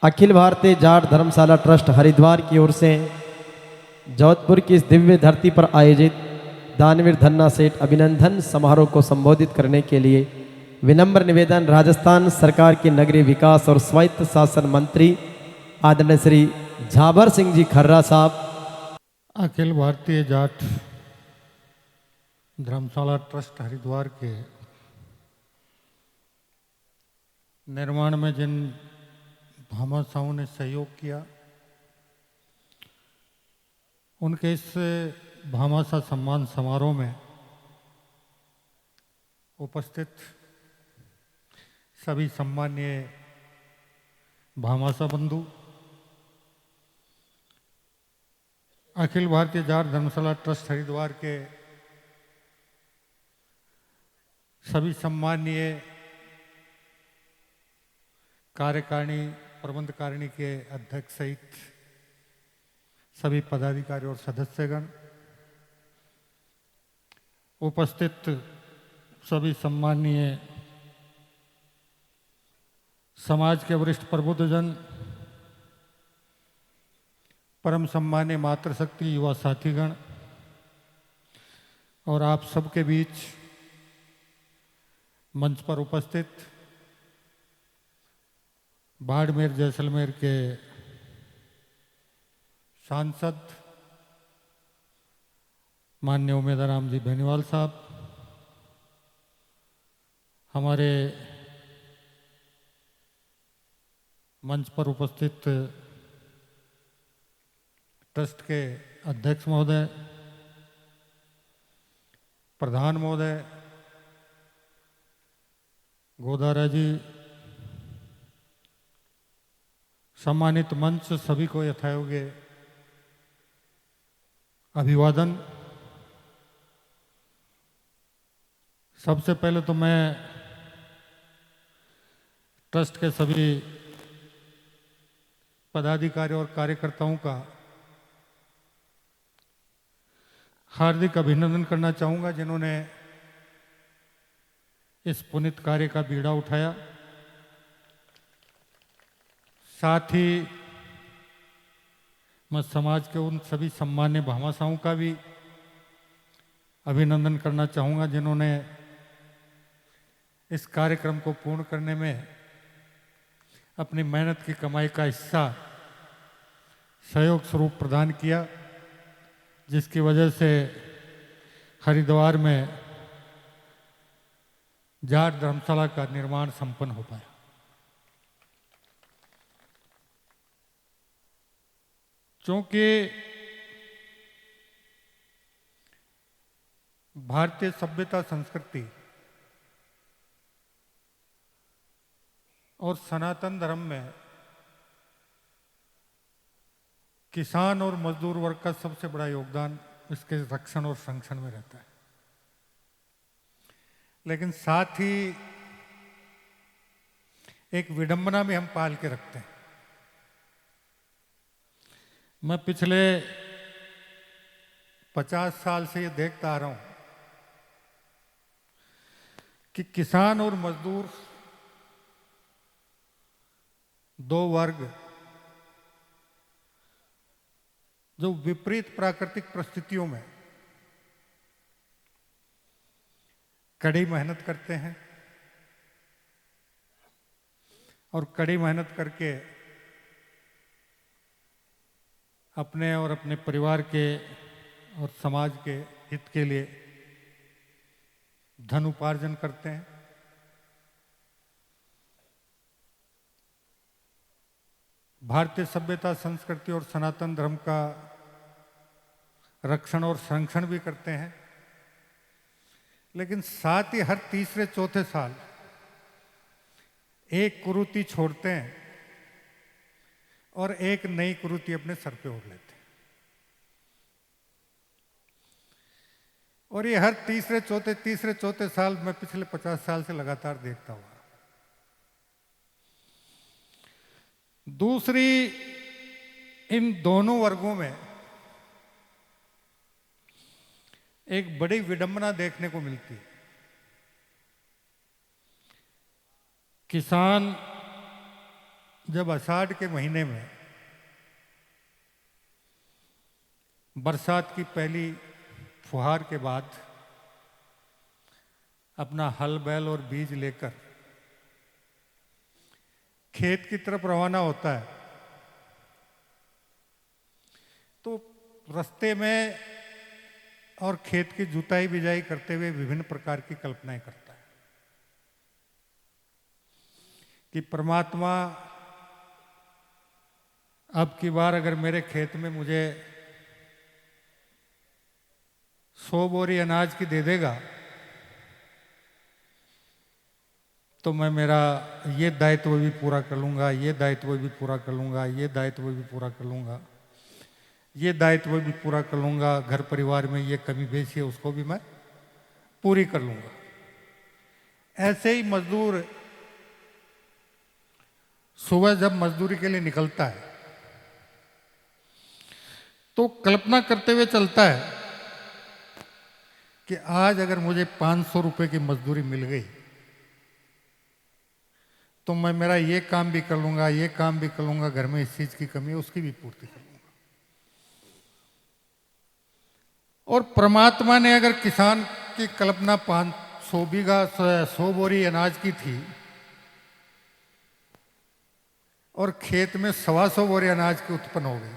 अखिल भारतीय जाट धर्मशाला trust Haridwar की ओर से जोधपुर की इस दिव्य धरती पर आयोजित दानवीर धन्ना सेठ अभिनंदन समारोह को संबोधित करने के लिए विनम्र निवेदन राजस्थान सरकार के नगरीय विकास और स्वायत्त शासन मंत्री आदरणीय श्री झाबर सिंह जी खर्रा साहब, अखिल भारतीय जाट धर्मशाला ट्रस्ट हरिद्वार के निर्माण में जिन भामाशाहों ने सहयोग किया, उनके इस भामाशाह सम्मान समारोह में उपस्थित सभी सम्मानीय भामाशाह बंधु, अखिल भारतीय जाट धर्मशाला ट्रस्ट हरिद्वार के सभी सम्मानीय कार्यकारिणी प्रबंधकारिणी के अध्यक्ष सहित सभी पदाधिकारी और सदस्यगण, उपस्थित सभी सम्मानीय समाज के वरिष्ठ प्रबुद्धजन, परम सम्मानीय मातृशक्ति युवा साथीगण और आप सबके बीच मंच पर उपस्थित बाड़मेर जैसलमेर के सांसद माननीय उमेदराम जी बेनीवाल साहब, हमारे मंच पर उपस्थित ट्रस्ट के अध्यक्ष महोदय, प्रधान महोदय, गोदारा जी, सम्मानित मंच, सभी को यथायोग्य अभिवादन। सबसे पहले तो मैं ट्रस्ट के सभी पदाधिकारी और कार्यकर्ताओं का हार्दिक अभिनंदन करना चाहूँगा, जिन्होंने इस पुनीत कार्य का बीड़ा उठाया। साथ ही मैं समाज के उन सभी सम्मान्य भामाशाहों का भी अभिनंदन करना चाहूँगा, जिन्होंने इस कार्यक्रम को पूर्ण करने में अपनी मेहनत की कमाई का हिस्सा सहयोग स्वरूप प्रदान किया, जिसकी वजह से हरिद्वार में जाट धर्मशाला का निर्माण संपन्न हो पाया। क्योंकि भारतीय सभ्यता संस्कृति और सनातन धर्म में किसान और मजदूर वर्ग का सबसे बड़ा योगदान इसके रक्षण और संरक्षण में रहता है। लेकिन साथ ही एक विडंबना भी हम पाल के रखते हैं। मैं पिछले 50 साल से ये देखता आ रहा हूं कि किसान और मजदूर दो वर्ग जो विपरीत प्राकृतिक परिस्थितियों में कड़ी मेहनत करते हैं और कड़ी मेहनत करके अपने और अपने परिवार के और समाज के हित के लिए धन उपार्जन करते हैं। भारतीय सभ्यता संस्कृति और सनातन धर्म का रक्षण और संरक्षण भी करते हैं, लेकिन साथ ही हर तीसरे चौथे साल एक कुरीति छोड़ते हैं और एक नई कुरीति अपने सर पे ओढ़ लेते हैं। और ये हर तीसरे चौथे साल मैं पिछले 50 साल से लगातार देखता हुआ। दूसरी, इन दोनों वर्गों में एक बड़ी विडंबना देखने को मिलती है। किसान जब आषाढ़ के महीने में बरसात की पहली फुहार के बाद अपना हल बैल और बीज लेकर खेत की तरफ रवाना होता है, तो रास्ते में और खेत की जुताई बिजाई करते हुए विभिन्न प्रकार की कल्पनाएं करता है कि परमात्मा अब की बार अगर मेरे खेत में मुझे 100 बोरी अनाज की दे देगा तो मैं मेरा ये दायित्व भी पूरा कर लूँगा, ये दायित्व भी पूरा कर लूँगा, ये दायित्व भी पूरा कर लूँगा, ये दायित्व भी पूरा कर लूँगा, घर परिवार में ये कमी बेची है उसको भी मैं पूरी कर लूँगा। ऐसे ही मजदूर सुबह जब मजदूरी के लिए निकलता है तो कल्पना करते हुए चलता है कि आज अगर मुझे 500 रुपए की मजदूरी मिल गई तो मैं मेरा ये काम भी कर लूँगा, ये काम भी कर लूँगा, घर में इस चीज़ की कमी है उसकी भी पूर्ति कर लूँगा। और परमात्मा ने अगर किसान की कल्पना 500 बीघा 100 बोरी अनाज की थी और खेत में 125 बोरी अनाज की उत्पन्न हो गई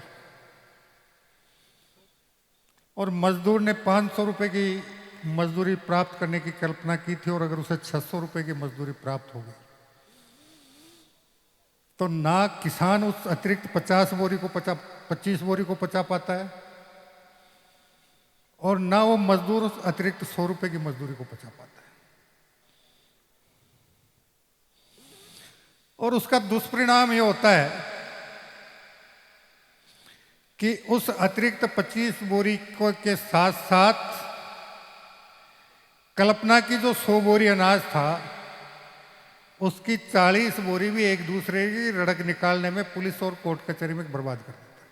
और मजदूर ने 500 रुपए की मजदूरी प्राप्त करने की कल्पना की थी और अगर उसे 600 रुपए की मजदूरी प्राप्त हो गई तो ना किसान उस अतिरिक्त 25 बोरी को पचा पाता है और ना वो मजदूर उस अतिरिक्त 100 रुपए की मजदूरी को पचा पाता है। और उसका दुष्परिणाम ये होता है कि उस अतिरिक्त 25 बोरी को के साथ साथ कल्पना की जो 100 बोरी अनाज था उसकी 40 बोरी भी एक दूसरे की रड़क निकालने में पुलिस और कोर्ट कचहरी में बर्बाद कर देता है।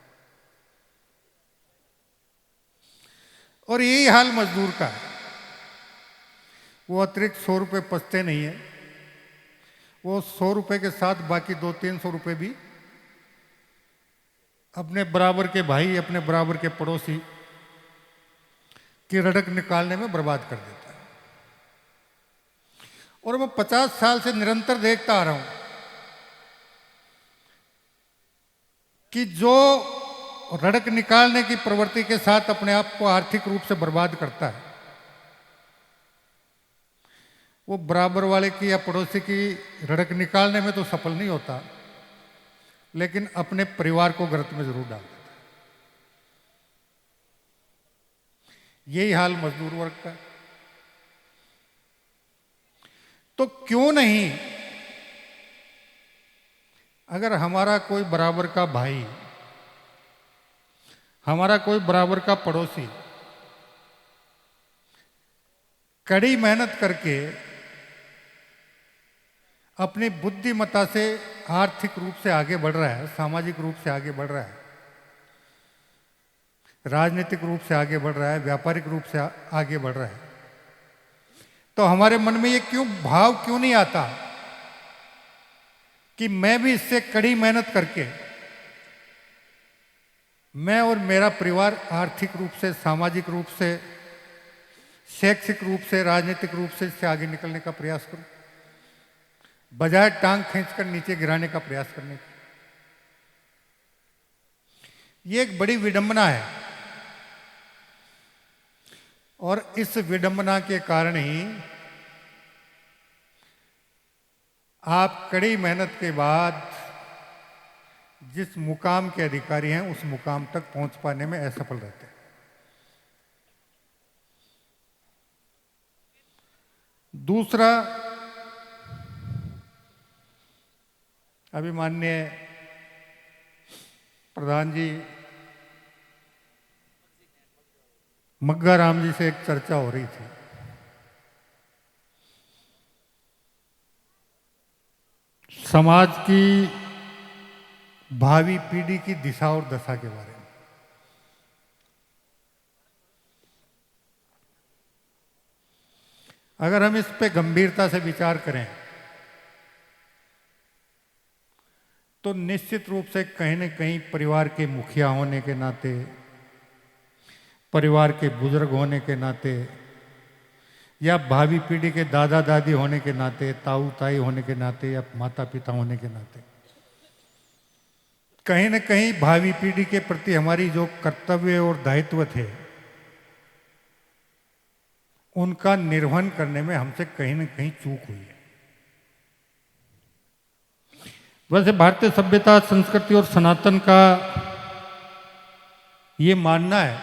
और यही हाल मजदूर का है, वो अतिरिक्त 100 रुपए पचते नहीं है, वो 100 रुपए के साथ बाकी 200-300 रुपए भी अपने बराबर के भाई, अपने बराबर के पड़ोसी की रड़क निकालने में बर्बाद कर देता है। और मैं 50 साल से निरंतर देखता आ रहा हूं कि जो रड़क निकालने की प्रवृत्ति के साथ अपने आप को आर्थिक रूप से बर्बाद करता है वो बराबर वाले की या पड़ोसी की रड़क निकालने में तो सफल नहीं होता लेकिन अपने परिवार को गर्त में जरूर डाल देता है। यही हाल मजदूर वर्ग का। तो क्यों नहीं अगर हमारा कोई बराबर का भाई, हमारा कोई बराबर का पड़ोसी कड़ी मेहनत करके अपनी बुद्धिमत्ता से आर्थिक रूप से आगे बढ़ रहा है, सामाजिक रूप से आगे बढ़ रहा है, राजनीतिक रूप से आगे बढ़ रहा है, व्यापारिक रूप से आगे बढ़ रहा है, तो हमारे मन में ये भाव क्यों नहीं आता कि मैं भी इससे कड़ी मेहनत करके मैं और मेरा परिवार आर्थिक रूप से, सामाजिक रूप से, शैक्षिक रूप से, राजनीतिक रूप से इससे आगे निकलने का प्रयास करूं बजाय टांग खींचकर नीचे गिराने का प्रयास करने का। ये एक बड़ी विडंबना है और इस विडंबना के कारण ही आप कड़ी मेहनत के बाद जिस मुकाम के अधिकारी हैं उस मुकाम तक पहुंच पाने में असफल रहते हैं। दूसरा, अभी माननीय प्रधान जी मग्गा राम जी से एक चर्चा हो रही थी। समाज की भावी पीढ़ी की दिशा और दशा के बारे में। अगर हम इस पे गंभीरता से विचार करें तो निश्चित रूप से कहीं न कहीं परिवार के मुखिया होने के नाते, परिवार के बुजुर्ग होने के नाते, या भावी पीढ़ी के दादा दादी होने के नाते, ताऊ ताई होने के नाते, या माता पिता होने के नाते, कहीं न कहीं भावी पीढ़ी के प्रति हमारी जो कर्तव्य और दायित्व थे, उनका निर्वहन करने में हमसे कहीं न कहीं चूक हुई है। वैसे भारतीय सभ्यता, संस्कृति और सनातन का ये मानना है,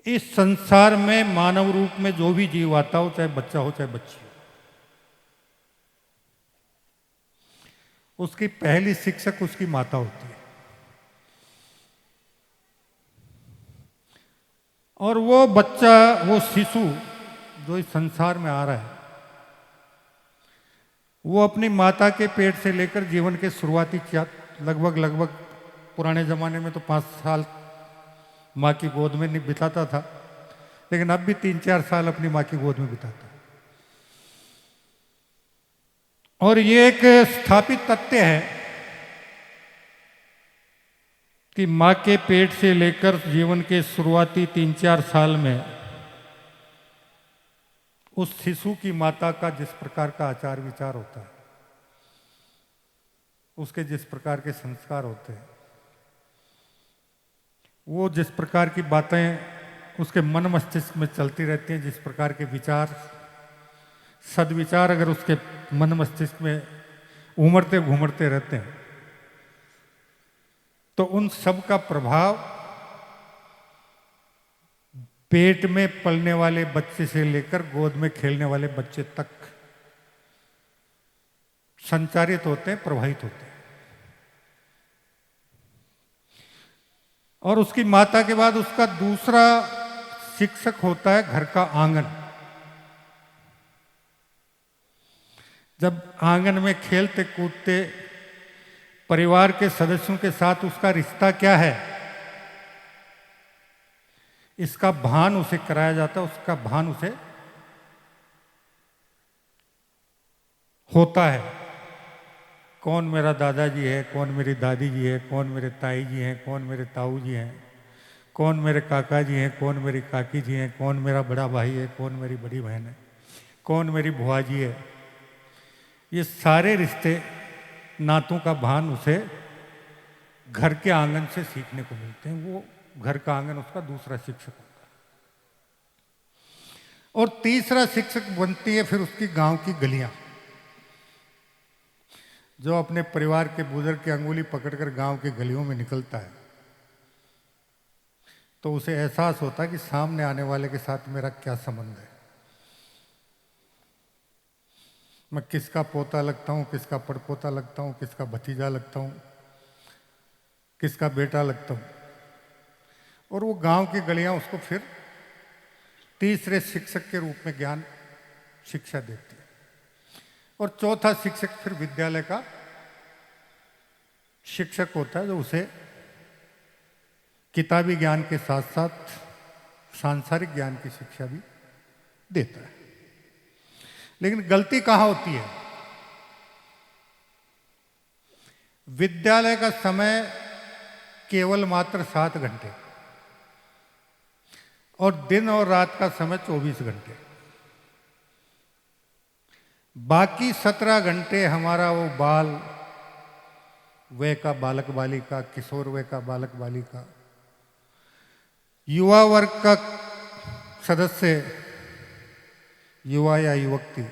इस संसार में मानव रूप में जो भी जीव आता हो, चाहे बच्चा हो चाहे बच्ची हो, उसकी पहली शिक्षक उसकी माता होती है। और वो बच्चा, वो शिशु जो इस संसार में आ रहा है, वो अपनी माता के पेट से लेकर जीवन के शुरुआती लगभग पुराने ज़माने में तो 5 साल माँ की गोद में नहीं बिताता था, लेकिन अब भी 3-4 साल अपनी माँ की गोद में बिताता है। और ये एक स्थापित तथ्य है कि माँ के पेट से लेकर जीवन के शुरुआती 3-4 साल में उस शिशु की माता का जिस प्रकार का आचार विचार होता है, उसके जिस प्रकार के संस्कार होते हैं, वो जिस प्रकार की बातें उसके मन मस्तिष्क में चलती रहती हैं, जिस प्रकार के विचार, सदविचार अगर उसके मन मस्तिष्क में उमड़ते घूमड़ते रहते हैं, तो उन सब का प्रभाव पेट में पलने वाले बच्चे से लेकर गोद में खेलने वाले बच्चे तक संचारित होते हैं, प्रभावित होते हैं। और उसकी माता के बाद उसका दूसरा शिक्षक होता है घर का आंगन। जब आंगन में खेलते कूदते परिवार के सदस्यों के साथ उसका रिश्ता क्या है, इसका भान उसे कराया जाता है, उसका भान उसे होता है। कौन मेरा दादाजी है, कौन मेरी दादी जी है, कौन मेरे ताई जी हैं, कौन मेरे ताऊ जी हैं, कौन मेरे काका जी हैं, कौन मेरी काकी जी हैं, कौन मेरा बड़ा भाई है, कौन मेरी बड़ी बहन है, कौन मेरी बुआ जी है। ये सारे रिश्ते, नातों का भान उसे घर के आंगन से सीखने को मिलते हैं। वो घर का आंगन उसका दूसरा शिक्षक होता है। और तीसरा शिक्षक बनती है फिर उसकी गांव की गलियां। जो अपने परिवार के बुजुर्ग की अंगुली पकड़कर गांव की गलियों में निकलता है, तो उसे एहसास होता है कि सामने आने वाले के साथ मेरा क्या संबंध है, मैं किसका पोता लगता हूं, किसका पड़पोता लगता हूं, किसका भतीजा लगता हूं, किसका बेटा लगता हूं। और वो गांव की गलियां उसको फिर तीसरे शिक्षक के रूप में ज्ञान शिक्षा देती है। और चौथा शिक्षक फिर विद्यालय का शिक्षक होता है, जो उसे किताबी ज्ञान के साथ साथ सांसारिक ज्ञान की शिक्षा भी देता है। लेकिन गलती कहां होती है? विद्यालय का समय केवल मात्र 7 घंटे और दिन और रात का समय 24 घंटे। बाकी 17 घंटे हमारा वो बाल वय का बालक बालिका, किशोर वय का बालक बालिका, युवा वर्ग का सदस्य, युवा या युवती,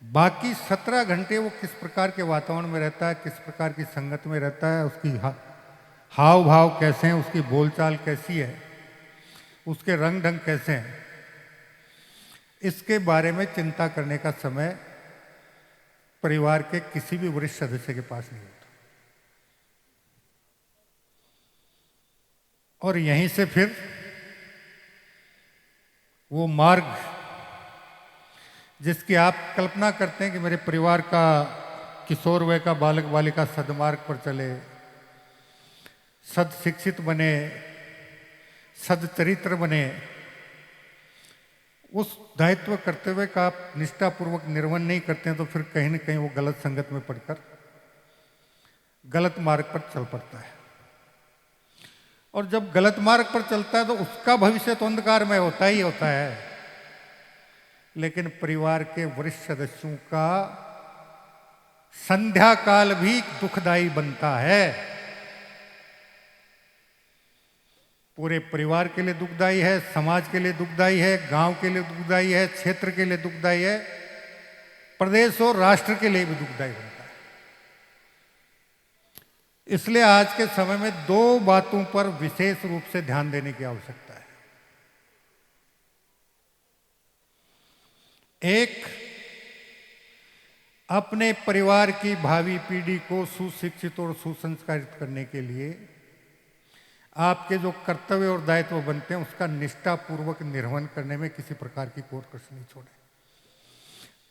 बाकी 17 घंटे वो किस प्रकार के वातावरण में रहता है, किस प्रकार की संगत में रहता है, उसकी हाव भाव कैसे हैं, उसकी बोलचाल कैसी है, उसके रंग ढंग कैसे हैं, इसके बारे में चिंता करने का समय परिवार के किसी भी वरिष्ठ सदस्य के पास नहीं होता। और यहीं से फिर वो मार्ग जिसकी आप कल्पना करते हैं कि मेरे परिवार का किशोर वय का बालक बालिका सदमार्ग पर चले, सद शिक्षित बने, सदचरित्र बने, उस दायित्व कर्तव्य का आप निष्ठापूर्वक निर्वहन नहीं करते हैं तो फिर कहीं न कहीं वो गलत संगत में पड़कर गलत मार्ग पर चल पड़ता है। और जब गलत मार्ग पर चलता है तो उसका भविष्य तो अंधकार में होता ही होता है, लेकिन परिवार के वरिष्ठ सदस्यों का संध्या काल भी दुखदायी बनता है। पूरे परिवार के लिए दुखदायी है, समाज के लिए दुखदायी है, गांव के लिए दुखदायी है, क्षेत्र के लिए दुखदायी है, प्रदेश और राष्ट्र के लिए भी दुखदायी बनता है। इसलिए आज के समय में दो बातों पर विशेष रूप से ध्यान देने की आवश्यकता है। एक, अपने परिवार की भावी पीढ़ी को सुशिक्षित और सुसंस्कारित करने के लिए आपके जो कर्तव्य और दायित्व बनते हैं उसका निष्ठापूर्वक निर्वहन करने में किसी प्रकार की कोर कसर नहीं छोड़े,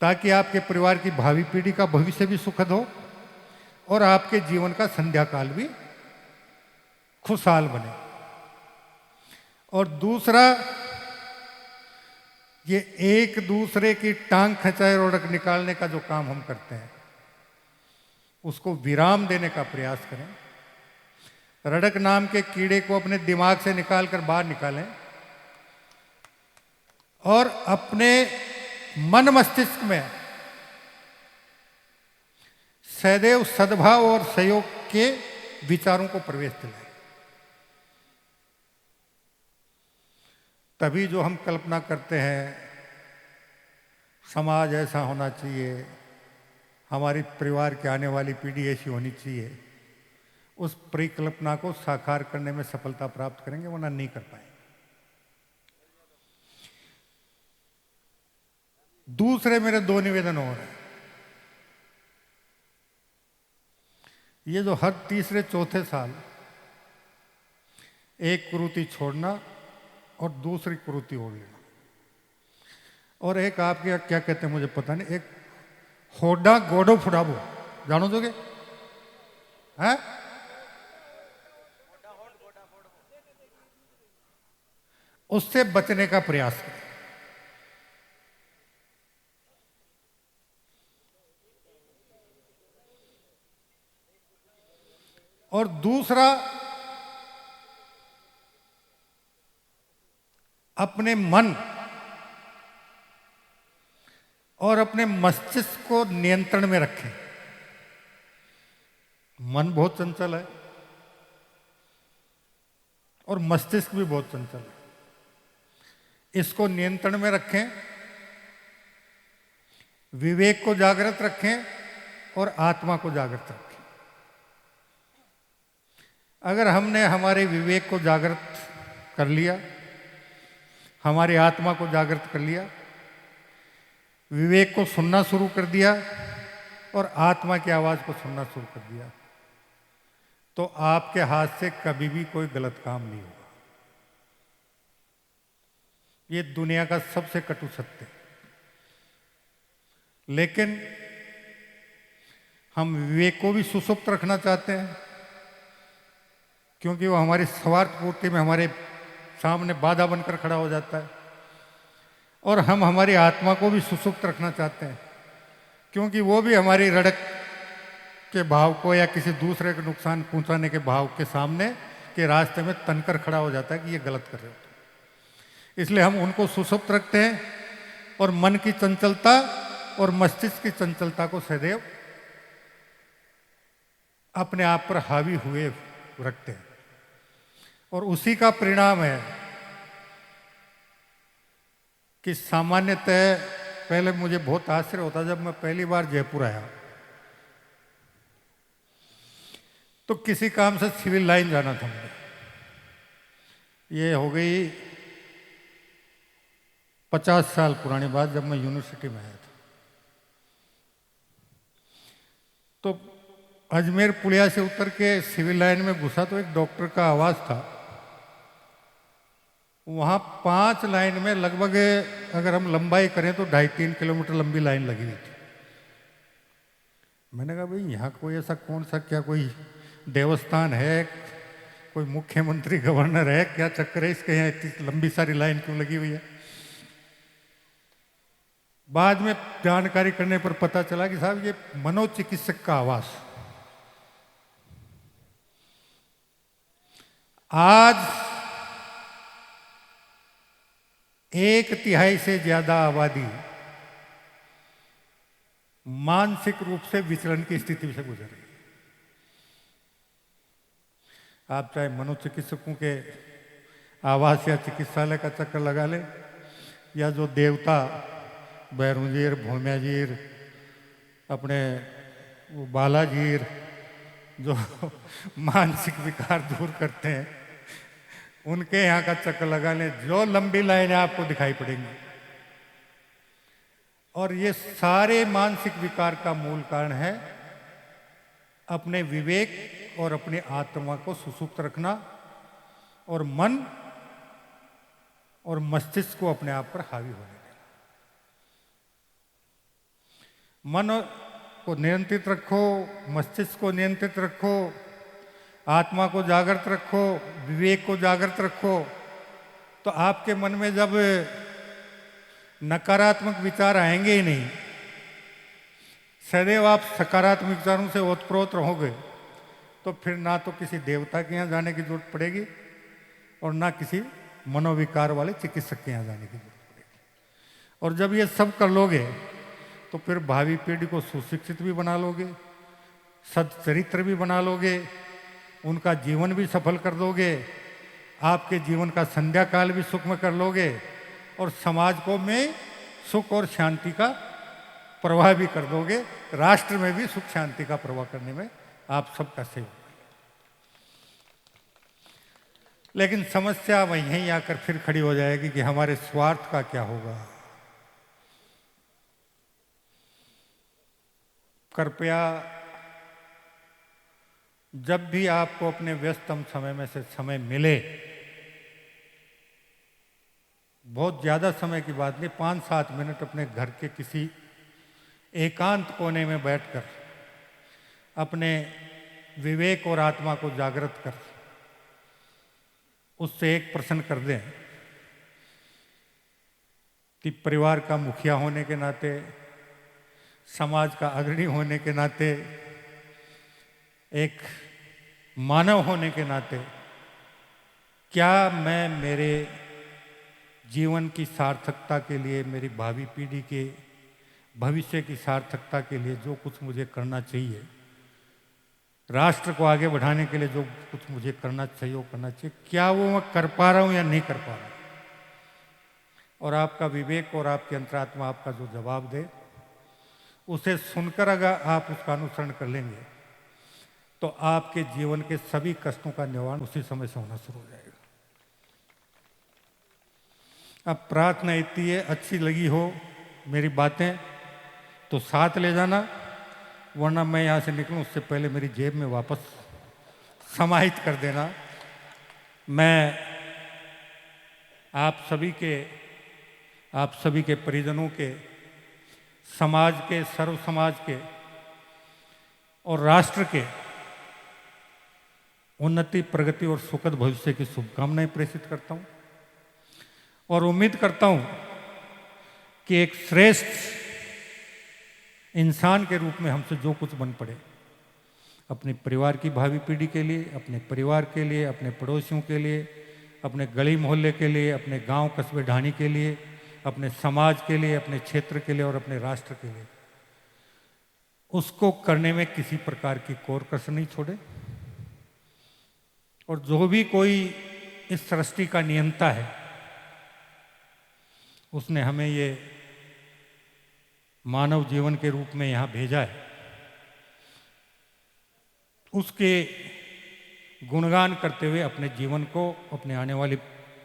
ताकि आपके परिवार की भावी पीढ़ी का भविष्य भी सुखद हो और आपके जीवन का संध्या काल भी खुशहाल बने। और दूसरा, ये एक दूसरे की टांग खंचाए रोड़क निकालने का जो काम हम करते हैं उसको विराम देने का प्रयास करें। रड़क नाम के कीड़े को अपने दिमाग से निकालकर बाहर निकालें और अपने मन मस्तिष्क में सदैव सद्भाव और सहयोग के विचारों को प्रवेश दिलाएं। तभी जो हम कल्पना करते हैं समाज ऐसा होना चाहिए, हमारी परिवार की आने वाली पीढ़ी ऐसी होनी चाहिए, उस परिकल्पना को साकार करने में सफलता प्राप्त करेंगे, वरना नहीं कर पाएंगे। दूसरे मेरे दो निवेदन और हैं। ये जो हर तीसरे चौथे साल एक कुरीति छोड़ना और दूसरी कुरीति ओढ़ लेना, और एक आपके क्या कहते हैं मुझे पता नहीं, एक होडा गोडो फुडाबो, जानो दोगे हैं? उससे बचने का प्रयास करें। और दूसरा, अपने मन और अपने मस्तिष्क को नियंत्रण में रखें। मन बहुत चंचल है और मस्तिष्क भी बहुत चंचल है, इसको नियंत्रण में रखें, विवेक को जागृत रखें और आत्मा को जागृत रखें। अगर हमने हमारे विवेक को जागृत कर लिया, हमारी आत्मा को जागृत कर लिया, विवेक को सुनना शुरू कर दिया और आत्मा की आवाज को सुनना शुरू कर दिया, तो आपके हाथ से कभी भी कोई गलत काम नहीं होगा। ये दुनिया का सबसे कटु सत्य है। लेकिन हम विवेक को भी सुसुप्त रखना चाहते हैं, क्योंकि वो हमारी स्वार्थ पूर्ति में हमारे सामने बाधा बनकर खड़ा हो जाता है। और हम हमारी आत्मा को भी सुसुप्त रखना चाहते हैं, क्योंकि वो भी हमारी रड़क के भाव को या किसी दूसरे को नुकसान पहुंचाने के भाव के सामने के रास्ते में तनकर खड़ा हो जाता है कि ये गलत कर रहे हो। इसलिए हम उनको सुसुप्त रखते हैं और मन की चंचलता और मस्तिष्क की चंचलता को सदैव अपने आप पर हावी हुए रखते हैं। और उसी का परिणाम है कि सामान्यतः पहले मुझे बहुत आश्चर्य होता, जब मैं पहली बार जयपुर आया तो किसी काम से सिविल लाइन जाना था मुझे। ये हो गई 50 साल पुरानी बात, जब मैं यूनिवर्सिटी में आया था। तो अजमेर पुलिया से उतर के सिविल लाइन में घुसा तो एक डॉक्टर का आवाज था। वहाँ 5 लाइन में लगभग, अगर हम लंबाई करें तो 2.5-3 किलोमीटर लंबी लाइन लगी हुई थी। मैंने कहा भाई यहाँ कोई ऐसा कौन सा, क्या कोई देवस्थान है, कोई मुख्यमंत्री गवर्नर है, क्या चक्कर है इसके यहाँ इतनी लंबी सारी लाइन क्यों लगी हुई है? बाद में जानकारी करने पर पता चला कि साहब ये मनोचिकित्सक का आवास। आज 1/3 से ज्यादा आबादी मानसिक रूप से विचलन की स्थिति से गुजर रही है। आप चाहे मनोचिकित्सकों के आवास या चिकित्सालय का चक्कर लगा ले, या जो देवता बैरुंजीर, भूम्याजीर, अपने वो बालाजीर जो मानसिक विकार दूर करते हैं, उनके यहाँ का चक्कर लगा लें, जो लंबी लाइनें आपको दिखाई पड़ेंगी। और ये सारे मानसिक विकार का मूल कारण है अपने विवेक और अपने आत्मा को सुसुप्त रखना और मन और मस्तिष्क को अपने आप पर हावी होने देना। मन को नियंत्रित रखो, मस्तिष्क को नियंत्रित रखो, आत्मा को जागृत रखो, विवेक को जागृत रखो, तो आपके मन में जब नकारात्मक विचार आएंगे ही नहीं, सदैव आप सकारात्मक विचारों से ओतप्रोत रहोगे, तो फिर ना तो किसी देवता के यहाँ जाने की जरूरत पड़ेगी और ना किसी मनोविकार वाले चिकित्सक के यहाँ जाने की जरूरत पड़ेगी। और जब ये सब कर लोगे तो फिर भावी पीढ़ी को सुशिक्षित भी बना लोगे, सच्चरित्र भी बना लोगे, उनका जीवन भी सफल कर दोगे, आपके जीवन का संध्या काल भी सुख में कर लोगे और समाज को में सुख और शांति का प्रवाह भी कर दोगे, राष्ट्र में भी सुख शांति का प्रवाह करने में आप सबका सहयोग। लेकिन समस्या वहीं आकर फिर खड़ी हो जाएगी कि हमारे स्वार्थ का क्या होगा। कृपया जब भी आपको अपने व्यस्तम समय में से समय मिले, बहुत ज्यादा समय की बात नहीं, 5-7 मिनट अपने घर के किसी एकांत कोने में बैठकर अपने विवेक और आत्मा को जागृत कर उससे एक प्रश्न कर दें कि परिवार का मुखिया होने के नाते, समाज का अग्रणी होने के नाते, एक मानव होने के नाते, क्या मैं मेरे जीवन की सार्थकता के लिए, मेरी भावी पीढ़ी के भविष्य की सार्थकता के लिए जो कुछ मुझे करना चाहिए, राष्ट्र को आगे बढ़ाने के लिए जो कुछ मुझे करना चाहिए वो करना चाहिए, क्या वो मैं कर पा रहा हूं या नहीं कर पा रहा हूं? और आपका विवेक और आपकी अंतरात्मा आपका जो जवाब दे, उसे सुनकर अगर आप उसका अनुसरण कर लेंगे तो आपके जीवन के सभी कष्टों का निवारण उसी समय से होना शुरू हो जाएगा। अब प्रार्थना इतनी है, अच्छी लगी हो मेरी बातें तो साथ ले जाना, वरना मैं यहाँ से निकलूँ उससे पहले मेरी जेब में वापस समाहित कर देना। मैं आप सभी के परिजनों के, समाज के, सर्व समाज के और राष्ट्र के उन्नति, प्रगति और सुखद भविष्य की शुभकामनाएं प्रेषित करता हूं और उम्मीद करता हूं कि एक श्रेष्ठ इंसान के रूप में हमसे जो कुछ बन पड़े, अपने परिवार की भावी पीढ़ी के लिए, अपने परिवार के लिए, अपने पड़ोसियों के लिए, अपने गली मोहल्ले के लिए, अपने गांव कस्बे ढाणी के लिए, अपने समाज के लिए, अपने क्षेत्र के लिए और अपने राष्ट्र के लिए, उसको करने में किसी प्रकार की कोर कसर नहीं छोड़े। और जो भी कोई इस सृष्टि का नियंता है, उसने हमें ये मानव जीवन के रूप में यहाँ भेजा है, उसके गुणगान करते हुए अपने जीवन को, अपने आने वाली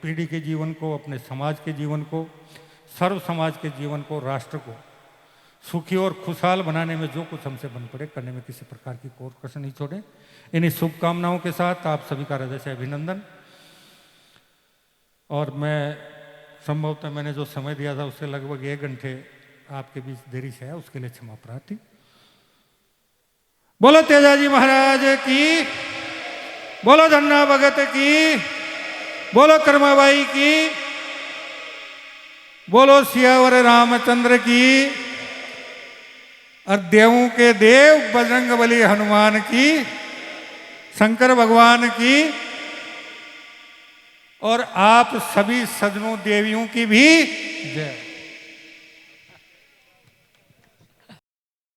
पीढ़ी के जीवन को, अपने समाज के जीवन को, सर्व समाज के जीवन को, राष्ट्र को सुखी और खुशहाल बनाने में जो कुछ हमसे बन पड़े करने में किसी प्रकार की कोर कसर नहीं छोड़े। इन्हीं शुभकामनाओं के साथ आप सभी का हृदय से अभिनंदन। और मैं संभवतः मैंने जो समय दिया था उससे लगभग 1 घंटे आपके बीच देरी से है, उसके लिए क्षमा प्रार्थी। बोलो तेजाजी महाराज की, बोलो धन्ना भगत की, बोलो कर्माबाई की। बोलो सियावर रामचंद्र की और देवों के देव बजरंगबली हनुमान की, शंकर भगवान की और आप सभी सज्जनों देवियों की भी जय।